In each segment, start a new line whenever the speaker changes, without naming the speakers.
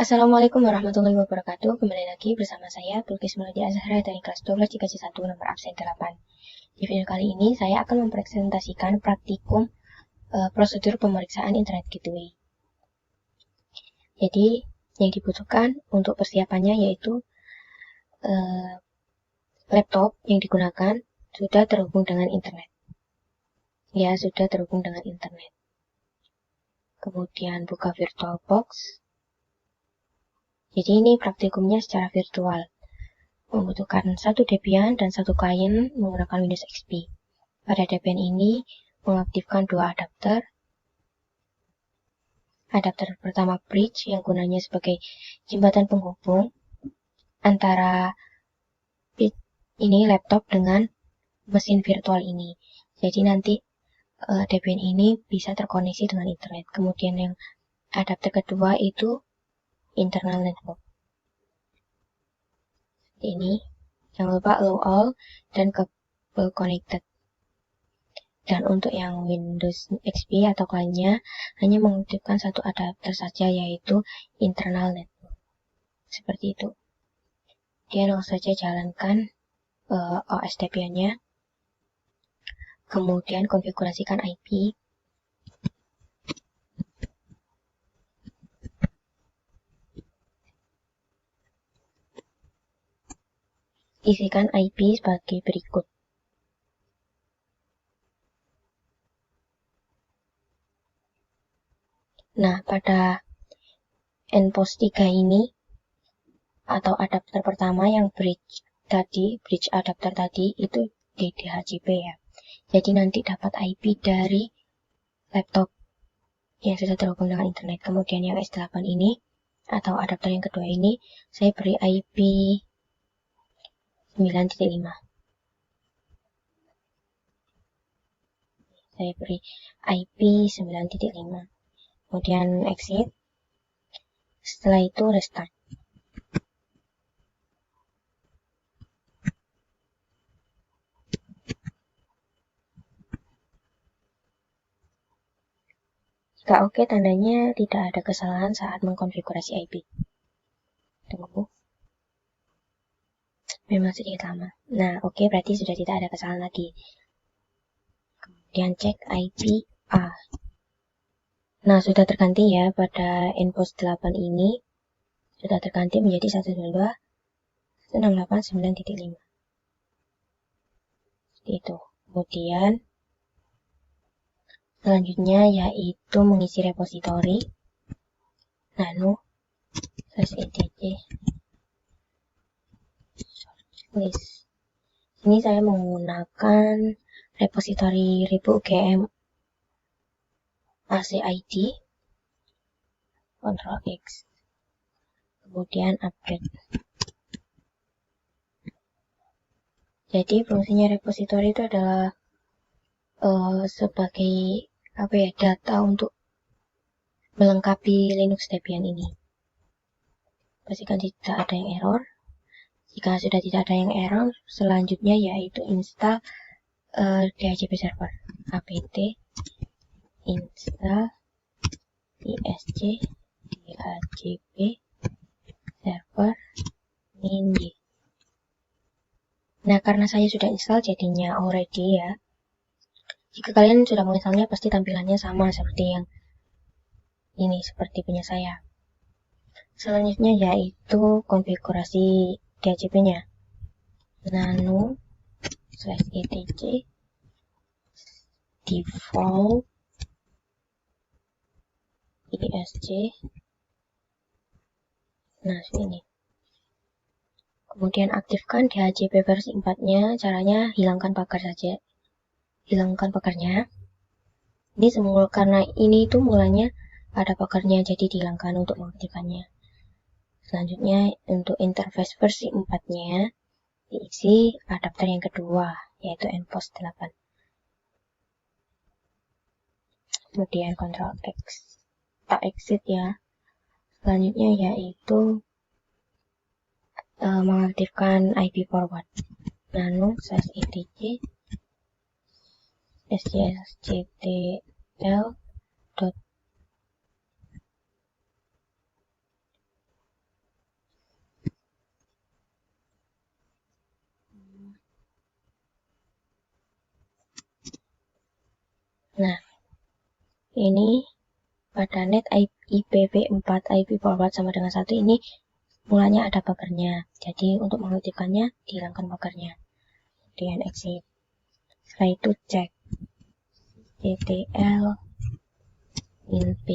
Assalamualaikum warahmatullahi wabarakatuh. Kembali lagi bersama saya, Bilqis Melody Azhara dari kelas 12 IKJ 1 nomor absen 8. Di video kali ini, saya akan mempresentasikan praktikum prosedur pemeriksaan Internet Gateway. Jadi, yang dibutuhkan untuk persiapannya yaitu laptop yang digunakan sudah terhubung dengan internet. Ya, sudah terhubung dengan internet. Kemudian buka VirtualBox. Jadi ini praktikumnya secara virtual. Membutuhkan satu Debian dan satu klien menggunakan Windows XP. Pada Debian ini mengaktifkan dua adapter. Adapter pertama bridge yang gunanya sebagai jembatan penghubung antara ini laptop dengan mesin virtual ini. Jadi nanti Debian ini bisa terkoneksi dengan internet. Kemudian yang adapter kedua itu internal network. Ini jangan lupa allow all dan cable connected. Dan untuk yang Windows XP atau kliennya hanya mengaktifkan satu adapter saja, yaitu internal network. Seperti itu. Dia langsung saja jalankan OS Debian-nya. Kemudian konfigurasikan IP. Isikan IP sebagai berikut. Nah, pada NPOS 3 ini atau adapter pertama yang bridge adapter tadi itu DHCP ya. Jadi nanti dapat IP dari laptop yang sudah terhubung dengan internet. Kemudian yang S8 ini atau adapter yang kedua ini saya beri IP 9.5. Saya beri IP 9.5. Kemudian exit. Setelah itu restart. Jika oke, tandanya tidak ada kesalahan saat mengkonfigurasi IP. Tunggu. Memang sedikit lama. Nah, oke, berarti sudah tidak ada kesalahan lagi. Kemudian cek IP A. Nah, sudah terganti ya pada NPOS 8 ini. Sudah terganti menjadi 192.168.9.5. Seperti itu. Kemudian selanjutnya yaitu mengisi repositori nano /etc list. Ini saya menggunakan repositori repo UGM ACID, Ctrl X, kemudian update. Jadi fungsinya repositori itu adalah sebagai data untuk melengkapi Linux Debian ini. Pastikan tidak ada yang error. Jika sudah tidak ada yang error, selanjutnya yaitu install DHCP server. apt install isc DHCP server min. Nah, karena saya sudah install jadinya already ya. Jika kalian sudah menginstalnya, pasti tampilannya sama seperti yang ini, seperti punya saya. Selanjutnya yaitu konfigurasi DHCP-nya. Nano /etc default isc. Nah, ini. Kemudian aktifkan DHCP versi 4-nya. Caranya hilangkan pagar saja. Hilangkan pagarnya. Ini semula karena ini itu mulanya ada pagarnya, jadi dihilangkan untuk mengaktifkannya. Selanjutnya untuk interface versi 4-nya diisi adapter yang kedua, yaitu NPOS 8. Kemudian Ctrl X, tak exit ya. Selanjutnya yaitu mengaktifkan IP forward nano /etc scstl ini pada net IPv4 IP forward sama dengan 1 ini mulanya ada buggernya. Jadi untuk mengaktifkannya dihilangkan buggernya. Kemudian exit. Setelah itu cek TTL inp.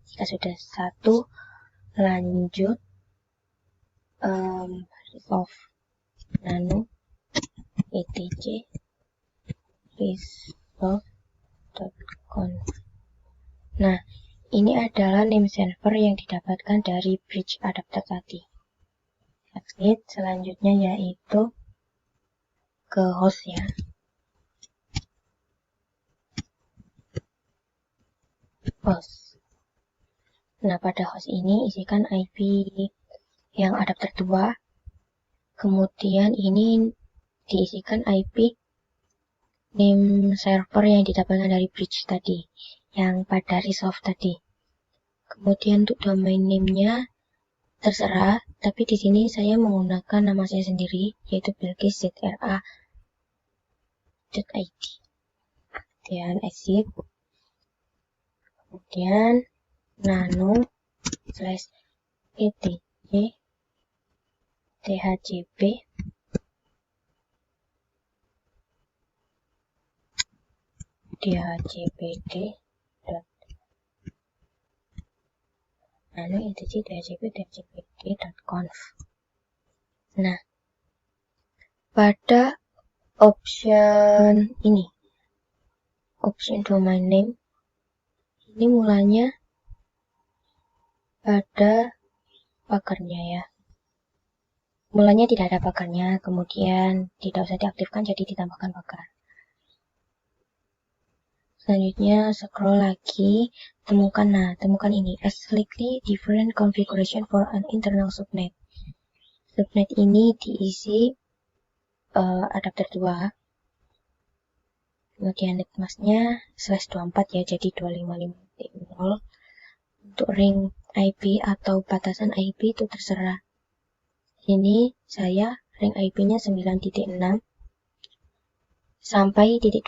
Jika sudah 1, lanjut resolve nano etc resolve.conf. Nah, ini adalah name server yang didapatkan dari bridge adapter tadi. Exit. Selanjutnya yaitu ke host ya. Host. Nah, pada host ini isikan IP yang adapter 2. Kemudian ini diisikan IP name server yang didapatkan dari bridge tadi, yang pada resolve tadi. Kemudian untuk domain name-nya terserah, tapi di sini saya menggunakan nama saya sendiri, yaitu bilqis.ra.id. Kemudian exit. Kemudian nano /etc dhcp dhcpd nano etc dhcpd.conf. Nah, pada option ini, option domain name, ini mulanya ada pagarnya ya. Mulanya tidak ada pagarnya, kemudian tidak usah diaktifkan jadi ditambahkan pagar. Selanjutnya scroll lagi, temukan ini, a slightly different configuration for an internal subnet. Subnet ini diisi adapter 2. Kemudian netmasknya /24 ya, jadi 255.0. Untuk ring IP atau batasan IP itu terserah. Ini saya ring IP-nya 9.6 sampai .25.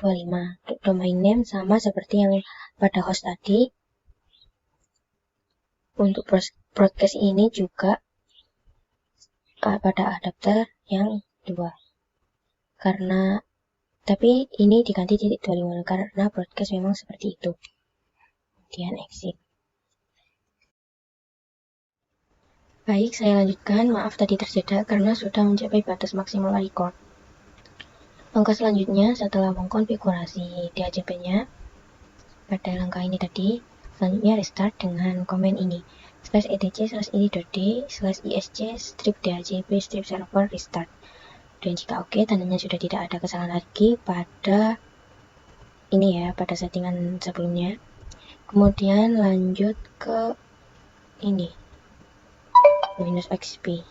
Untuk domain name sama seperti yang pada host tadi. Untuk broadcast ini juga pada adapter yang 2. Tapi ini diganti .25 karena broadcast memang seperti itu. Kemudian exit. Baik, saya lanjutkan. Maaf tadi terjeda karena sudah mencapai batas maksimal record. Langkah selanjutnya setelah mengkonfigurasi DHCP-nya pada langkah ini tadi, selanjutnya restart dengan komen ini /etc/ed/isc/dhcp/server restart. Dan jika oke, tandanya sudah tidak ada kesalahan lagi pada ini ya, pada settingan sebelumnya. Kemudian lanjut ke ini, Windows XP.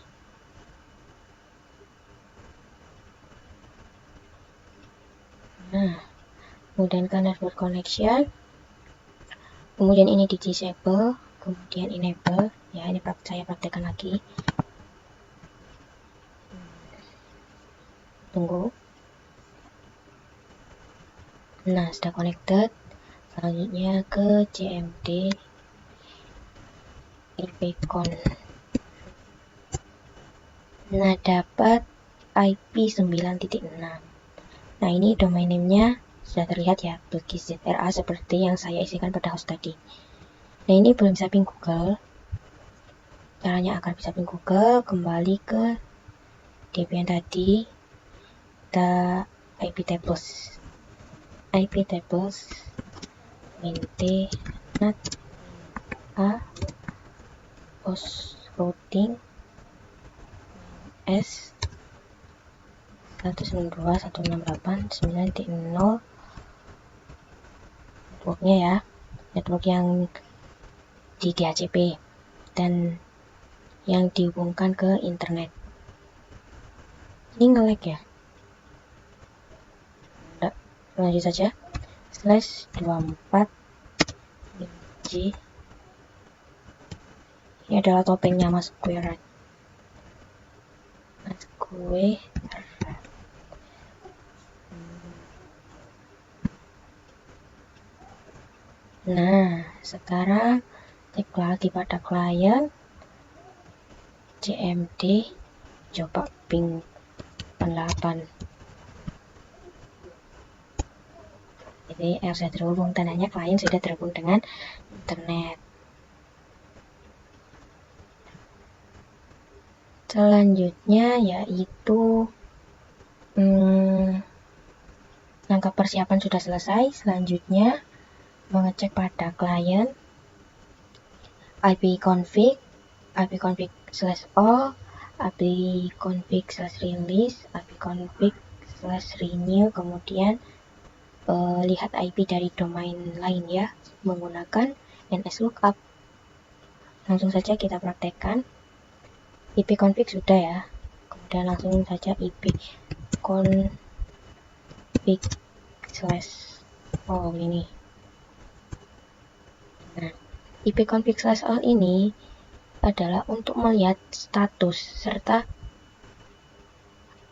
Nah, kemudian ke network connection, kemudian ini di disable, kemudian enable ya, ini saya praktekkan lagi. Tunggu. Nah, sudah connected. Selanjutnya ke cmd ipcon. Nah, dapat IP 9.6. Nah, ini domain name-nya sudah terlihat ya, bilqis.ra seperti yang saya isikan pada host tadi. Nah, ini belum bisa ping Google. Caranya agar bisa ping Google, kembali ke DPN tadi, kita IP tables int nat a host routing s 192.168.9.0 networknya ya, network yang di DHCP dan yang dihubungkan ke internet. Ini nge-lag ya, lanjut saja /24 g. Ini adalah topengnya Mas Square. Nah, sekarang cek lagi pada klien CMD, coba ping 8. Jadi sudah terhubung, tandanya klien sudah terhubung dengan internet. Selanjutnya yaitu langkah persiapan sudah selesai. Selanjutnya mengecek pada klien ipconfig, ipconfig/all, ipconfig/release, ipconfig/renew, kemudian lihat IP dari domain lain ya, menggunakan nslookup. Langsung saja kita praktekkan. ipconfig sudah ya, kemudian langsung saja ipconfig/all ini. Nah, ipconfig/all ini adalah untuk melihat status serta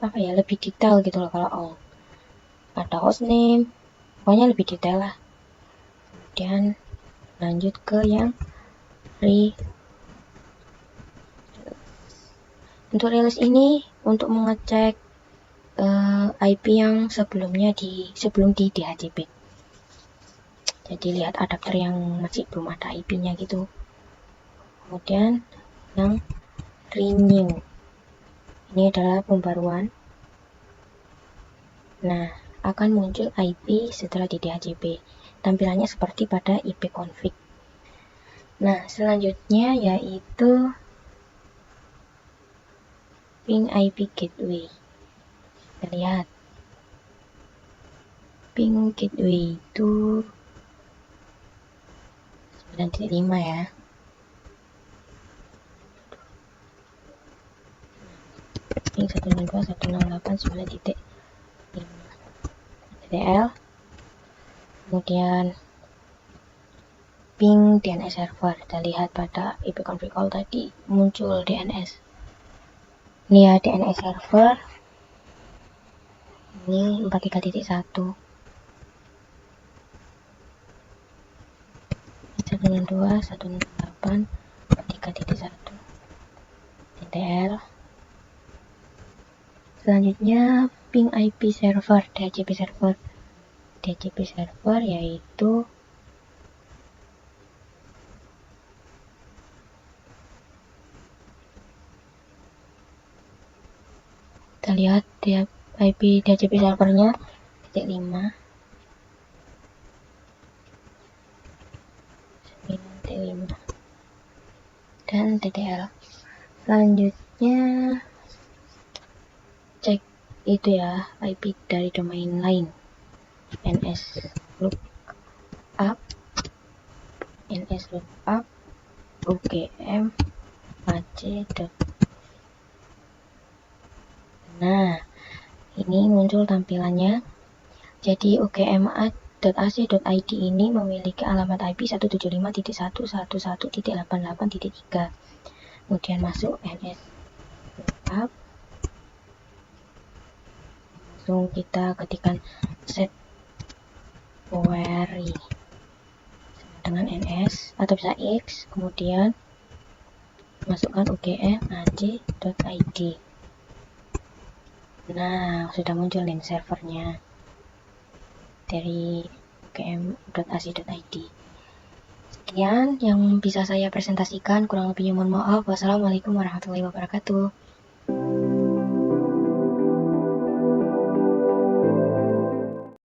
lebih detail gitu loh. Kalau all ada hostname, pokoknya lebih detail lah. Kemudian lanjut ke yang untuk release ini untuk mengecek IP yang sebelum di DHCP. Jadi lihat adapter yang masih belum ada IP-nya gitu. Kemudian yang renew, ini adalah pembaruan. Nah, akan muncul IP setelah di DHCP. Tampilannya seperti pada ipconfig. Nah, selanjutnya yaitu ping IP gateway. Kita lihat ping gateway itu 9.5 ya. Ping 192.168.9.5 TTL. Kemudian ping DNS server, kita lihat pada ipconfig all tadi muncul DNS. Ini ya DNS server, ini 43.1 192.168.3.1 TTL. Selanjutnya ping IP server, DHCP server. DHCP server yaitu kita lihat IP DHCP servernya 5 dan TTL. Selanjutnya cek itu ya IP dari domain lain, nslookup, ugm ac. Nah, ini muncul tampilannya. Jadi ugm.ac.id ini memiliki alamat IP 175.111.88.3. Kemudian masuk nslookup, langsung kita ketikkan set query dengan ns atau bisa x, kemudian masukkan ugm ac.id. Nah, sudah muncul link servernya dari ugm.ac.id. Sekian yang bisa saya presentasikan, kurang lebihnya mohon maaf. Wassalamualaikum warahmatullahi wabarakatuh.